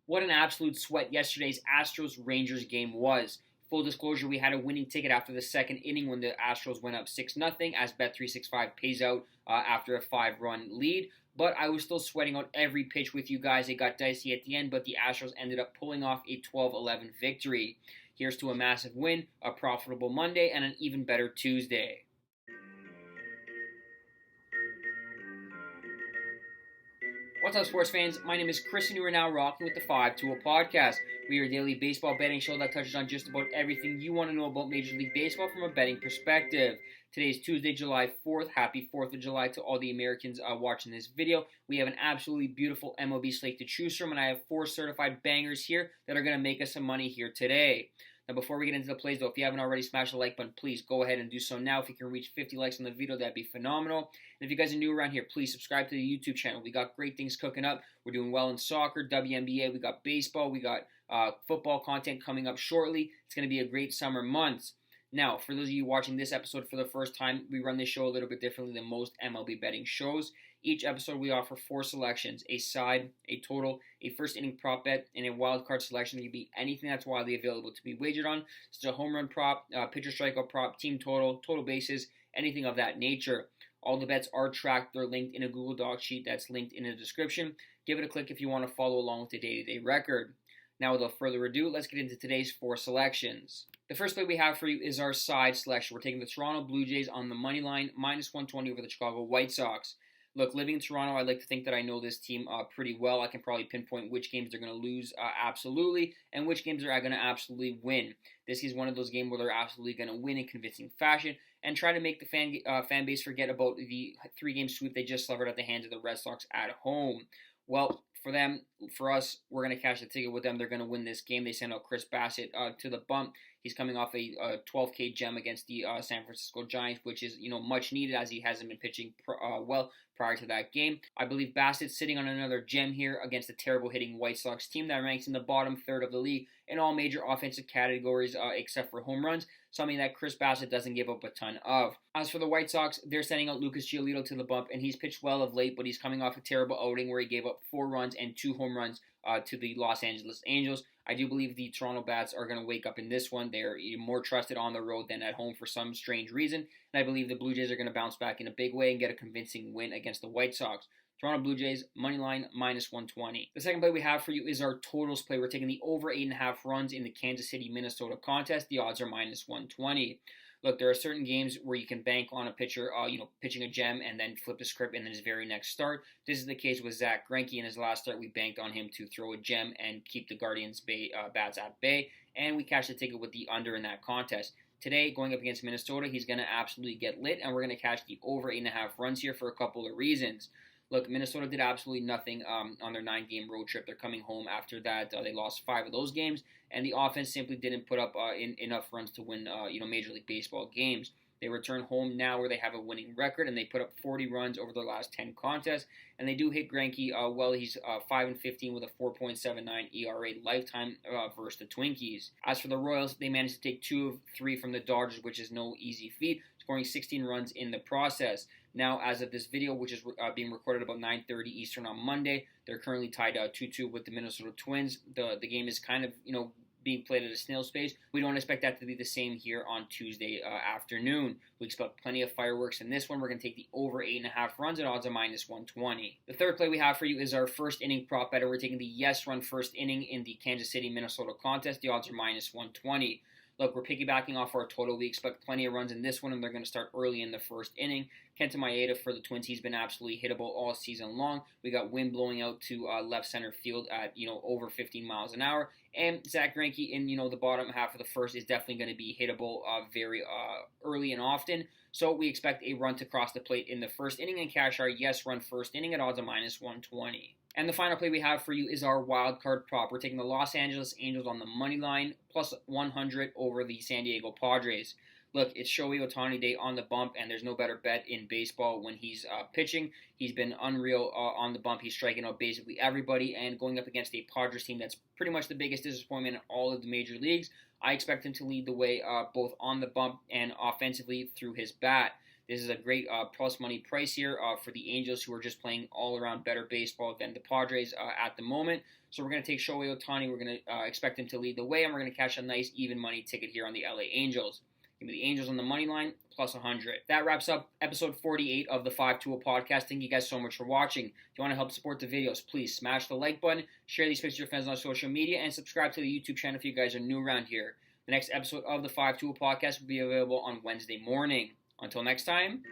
What an absolute sweat yesterday's Astros-Rangers game was. Full disclosure, we had a winning ticket after the second inning when the Astros went up 6-0 as Bet365 pays out after a 5-run lead. But I was still sweating out every pitch with you guys. It got dicey at the end, but the Astros ended up pulling off a 12-11 victory. Here's to a massive win, a profitable Monday, and an even better Tuesday. What's up, sports fans? My name is Chris, and you are now rocking with the 5-2 podcast. We are a daily baseball betting show that touches on just about everything you want to know about Major League Baseball from a betting perspective. Today is Tuesday, July 4th. Happy 4th of July to all the Americans watching this video. We have an absolutely beautiful MLB slate to choose from, and I have 4 certified bangers here that are going to make us some money here today. Now, before we get into the plays, though, if you haven't already smashed the like button, please go ahead and do so now. If you can reach 50 likes on the video, that'd be phenomenal. And if you guys are new around here, please subscribe to the YouTube channel. We got great things cooking up. We're doing well in soccer, WNBA. We got baseball. We got football content coming up shortly. It's going to be a great summer months. Now, for those of you watching this episode for the first time, we run this show a little bit differently than most MLB betting shows. Each episode, we offer 4 selections: a side, a total, a first inning prop bet, and a wild card selection that can be anything that's widely available to be wagered on. It's a home run prop, pitcher strikeout prop, team total, total bases, anything of that nature. All the bets are tracked. They're linked in a Google Doc sheet that's linked in the description. Give it a click if you want to follow along with the day-to-day record. Now, without further ado, let's get into today's 4 selections. The first play we have for you is our side selection. We're taking the Toronto Blue Jays on the money line, minus 120 over the Chicago White Sox. Look, living in Toronto, I like to think that I know this team pretty well. I can probably pinpoint which games they're going to lose absolutely and which games they're going to absolutely win. This is one of those games where they're absolutely going to win in convincing fashion and try to make the fan base forget about the 3-game sweep they just suffered at the hands of the Red Sox at home. Well, for us, we're going to cash the ticket with them. They're going to win this game. They send out Chris Bassitt to the bump. He's coming off a 12K gem against the San Francisco Giants, which is much needed as he hasn't been pitching well prior to that game. I believe Bassett's sitting on another gem here against a terrible hitting White Sox team that ranks in the bottom third of the league in all major offensive categories except for home runs, something that Chris Bassitt doesn't give up a ton of. As for the White Sox, they're sending out Lucas Giolito to the bump, and he's pitched well of late, but he's coming off a terrible outing where he gave up 4 runs and 2 home runs to the Los Angeles Angels. I do believe the Toronto Bats are going to wake up in this one. They're more trusted on the road than at home for some strange reason. And I believe the Blue Jays are going to bounce back in a big way and get a convincing win against the White Sox. Toronto Blue Jays, money line, minus 120. The second play we have for you is our totals play. We're taking the over 8.5 runs in the Kansas City-Minnesota contest. The odds are minus 120. Look, there are certain games where you can bank on a pitcher, pitching a gem and then flip the script in his very next start. This is the case with Zach Greinke. In his last start, we banked on him to throw a gem and keep the Guardians' bats at bay, and we cashed the ticket with the under in that contest. Today, going up against Minnesota, he's going to absolutely get lit, and we're going to cash the over 8.5 runs here for a couple of reasons. Look, Minnesota did absolutely nothing on their 9-game road trip. They're coming home after that. They lost 5 of those games, and the offense simply didn't put up enough runs to win Major League Baseball games. They return home now where they have a winning record, and they put up 40 runs over their last 10 contests. And they do hit Greinke. He's 5-15 with a 4.79 ERA lifetime versus the Twinkies. As for the Royals, they managed to take 2 of 3 from the Dodgers, which is no easy feat, scoring 16 runs in the process. Now, as of this video, which is being recorded about 9:30 Eastern on Monday, they're currently tied 2-2 with the Minnesota Twins. The game is kind of, being played at a snail's pace. We don't expect that to be the same here on Tuesday afternoon. We expect plenty of fireworks in this one. We're going to take the over 8.5 runs at odds of minus 120. The third play we have for you is our first inning prop bet. We're taking the yes run first inning in the Kansas City-Minnesota contest. The odds are minus 120. Look, we're piggybacking off our total. We expect plenty of runs in this one, and they're going to start early in the first inning. Kenta Maeda for the Twins, he's been absolutely hittable all season long. We got wind blowing out to left center field at, over 15 miles an hour. And Zach Greinke in, the bottom half of the first is definitely going to be hittable very early and often. So we expect a run to cross the plate in the first inning and cash our yes run first inning at odds of minus 120. And the final play we have for you is our wild card prop. We're taking the Los Angeles Angels on the money line, plus 100 over the San Diego Padres. Look, it's Shohei Ohtani Day on the bump, and there's no better bet in baseball when he's pitching. He's been unreal on the bump. He's striking out basically everybody, and going up against a Padres team that's pretty much the biggest disappointment in all of the major leagues, I expect him to lead the way both on the bump and offensively through his bat. This is a great plus money price here for the Angels, who are just playing all around better baseball than the Padres at the moment. So we're going to take Shohei Ohtani. We're going to expect him to lead the way, and we're going to cash a nice even money ticket here on the LA Angels. Give me the Angels on the money line, plus 100. That wraps up episode 48 of the 520 podcast. Thank you guys so much for watching. If you want to help support the videos, please smash the like button, share these pictures with your friends on social media, and subscribe to the YouTube channel if you guys are new around here. The next episode of the 520 podcast will be available on Wednesday morning. Until next time,